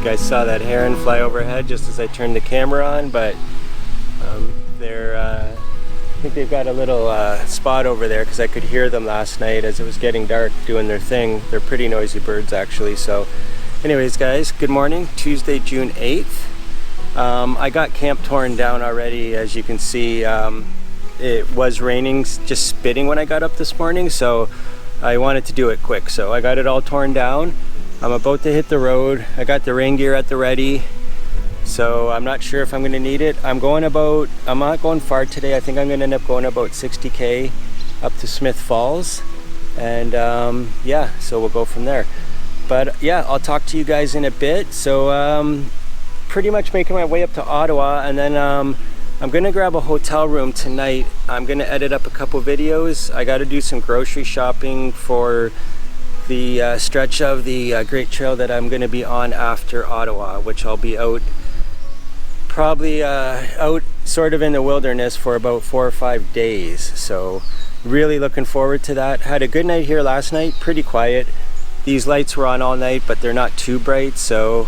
you guys saw that heron fly overhead just as I turned the camera on, but I think they've got a little spot over there because I could hear them last night as it was getting dark doing their thing. They're pretty noisy birds actually. So anyways guys, good morning, Tuesday, June 8th. I got camp torn down already, as you can see. It was raining, just spitting when I got up this morning, so I wanted to do it quick. So I got it all torn down. I'm about to hit the road. I got the rain gear at the ready. So I'm not sure if I'm going to need it. I'm not going far today. I think I'm going to end up going about 60k up to Smith Falls. And yeah, so we'll go from there. But yeah, I'll talk to you guys in a bit. So pretty much making my way up to Ottawa, and then I'm going to grab a hotel room tonight. I'm going to edit up a couple videos. I got to do some grocery shopping for the stretch of the Great Trail that I'm going to be on after Ottawa, which I'll be out probably out sort of in the wilderness for about 4 or 5 days. So really looking forward to that. Had a good night here last night, pretty quiet. These lights were on all night, but they're not too bright, so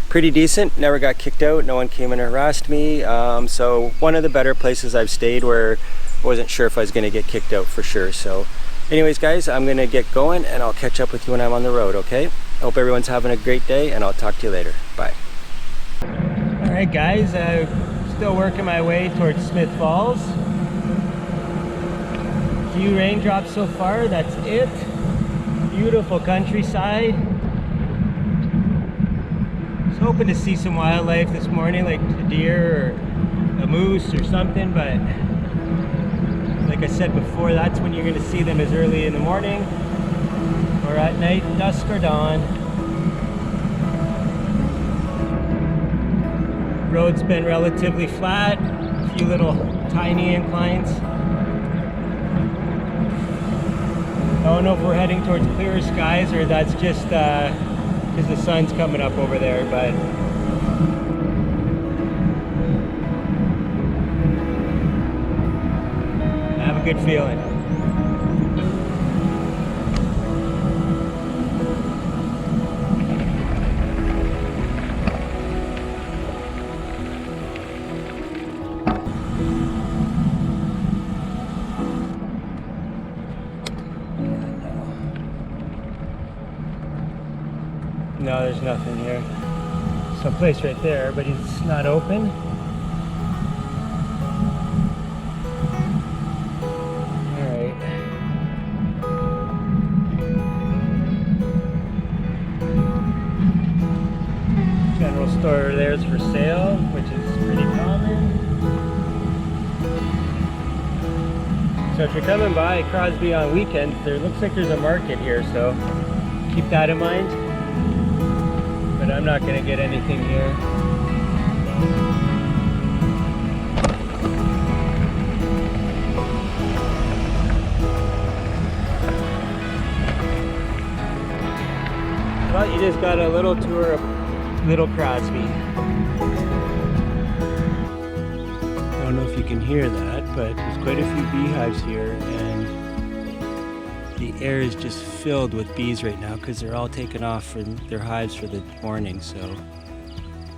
pretty decent. Never got kicked out, no one came and harassed me. So one of the better places I've stayed where I wasn't sure if I was going to get kicked out for sure. So anyways guys, I'm going to get going and I'll catch up with you when I'm on the road, okay? Hope everyone's having a great day, and I'll talk to you later. Bye. Alright guys, I'm still working my way towards Smith Falls. Few raindrops so far, that's it. Beautiful countryside. I was hoping to see some wildlife this morning, like a deer or a moose or something, but like I said before, that's when you're going to see them, as early in the morning or at night, dusk or dawn. Road's been relatively flat, a few little tiny inclines. I don't know if we're heading towards clearer skies or that's just because the sun's coming up over there, but I have a good feeling. No, there's nothing here. Some place right there, but it's not open. Alright. General store there is for sale, which is pretty common. So if you're coming by Crosby on weekends, there looks like there's a market here, so keep that in mind. But I'm not going to get anything here. Well, you just got a little tour of Little Crosby. I don't know if you can hear that, but there's quite a few beehives here, and the air is just filled with bees right now because they're all taken off from their hives for the morning. So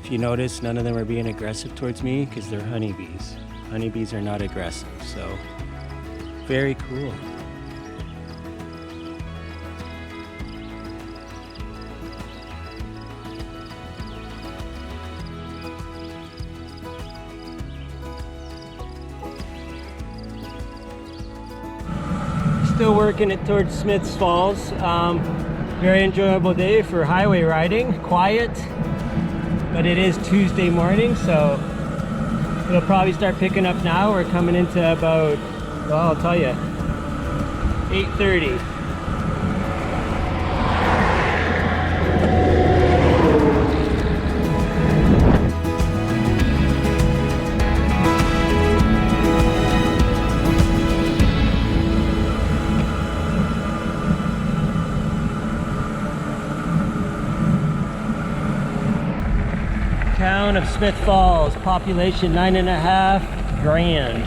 if you notice, none of them are being aggressive towards me because they're honeybees. Honeybees are not aggressive, so very cool. Still working it towards Smith's Falls. Very enjoyable day for highway riding. Quiet, but it is Tuesday morning, so it'll probably start picking up now. We're coming into about, well, I'll tell you, 8:30. Town of Smith Falls, population 9.5 grand.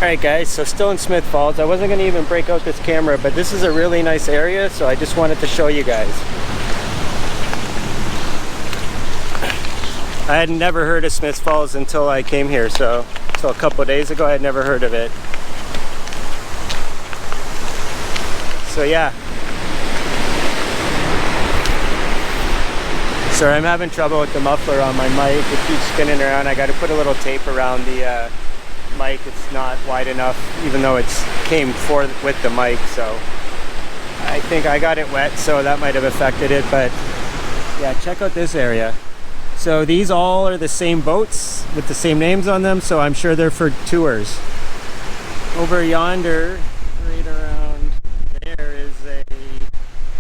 Alright guys, so still in Smith Falls. I wasn't going to even break out this camera, but this is a really nice area, so I just wanted to show you guys. I had never heard of Smith Falls until I came here, so a couple of days ago I had never heard of it. So yeah. Sorry, I'm having trouble with the muffler on my mic. It keeps spinning around. I got to put a little tape around the mic. It's not wide enough, even though it's came forth with the mic, so I think I got it wet, so that might have affected it. But yeah, check out this area. So these all are the same boats with the same names on them, so I'm sure they're for tours. Over yonder, right around there, is a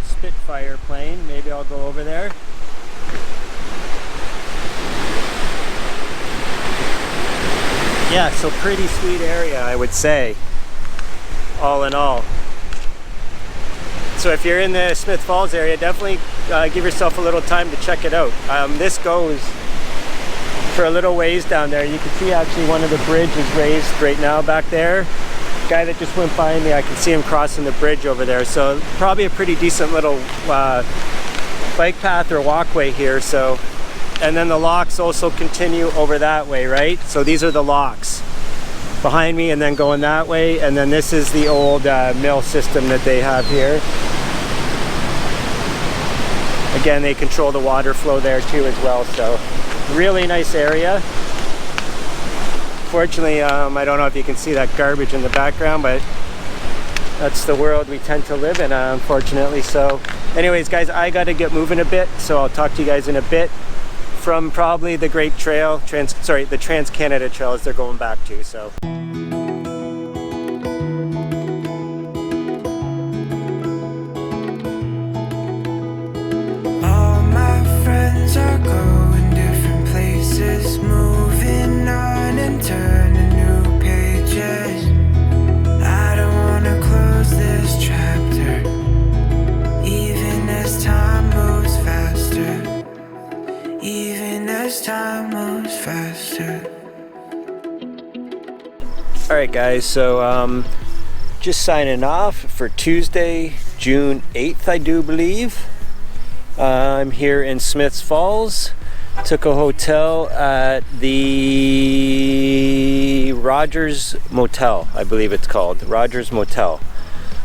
Spitfire plane. Maybe I'll go over there. Yeah, so pretty sweet area, I would say, all in all. So if you're in the Smith Falls area, definitely give yourself a little time to check it out. This goes for a little ways down there. You can see actually one of the bridges raised right now back there. The guy that just went by me, I can see him crossing the bridge over there. So probably a pretty decent little bike path or walkway here. So, and then the locks also continue over that way, right? So these are the locks behind me, and then going that way, and then this is the old mill system that they have here. Again, they control the water flow there too as well, so really nice area. Fortunately, I don't know if you can see that garbage in the background, but that's the world we tend to live in, unfortunately. So anyways guys, I gotta get moving a bit, so I'll talk to you guys in a bit from probably the Great Trail, the Trans-Canada Trail as they're going back to. So all my friends are going different places, moving on and turning new pages. I don't want to close this chapter, even as time moves faster. Even as time moves faster. alright guys, so just signing off for Tuesday, June 8th, I do believe. I'm here in Smiths Falls. Took a hotel at the Rogers Motel, I believe it's called, Rogers Motel.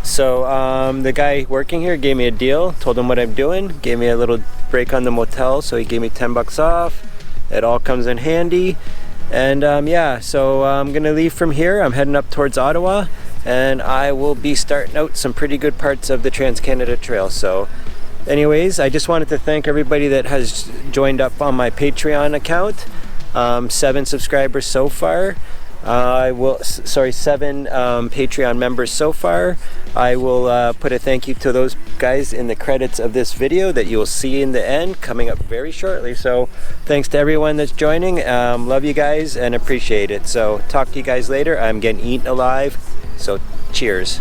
So the guy working here gave me a deal, told him what I'm doing, gave me a little break on the motel, so he gave me 10 bucks off. It all comes in handy. And yeah, so I'm gonna leave from here. I'm heading up towards Ottawa, and I will be starting out some pretty good parts of the Trans-Canada Trail. So anyways, I just wanted to thank everybody that has joined up on my Patreon account. 7 subscribers so far. 7 Patreon members so far. I will put a thank you to those guys in the credits of this video that you will see in the end, coming up very shortly. So thanks to everyone that's joining. Love you guys and appreciate it. So talk to you guys later. I'm getting eaten alive, so cheers.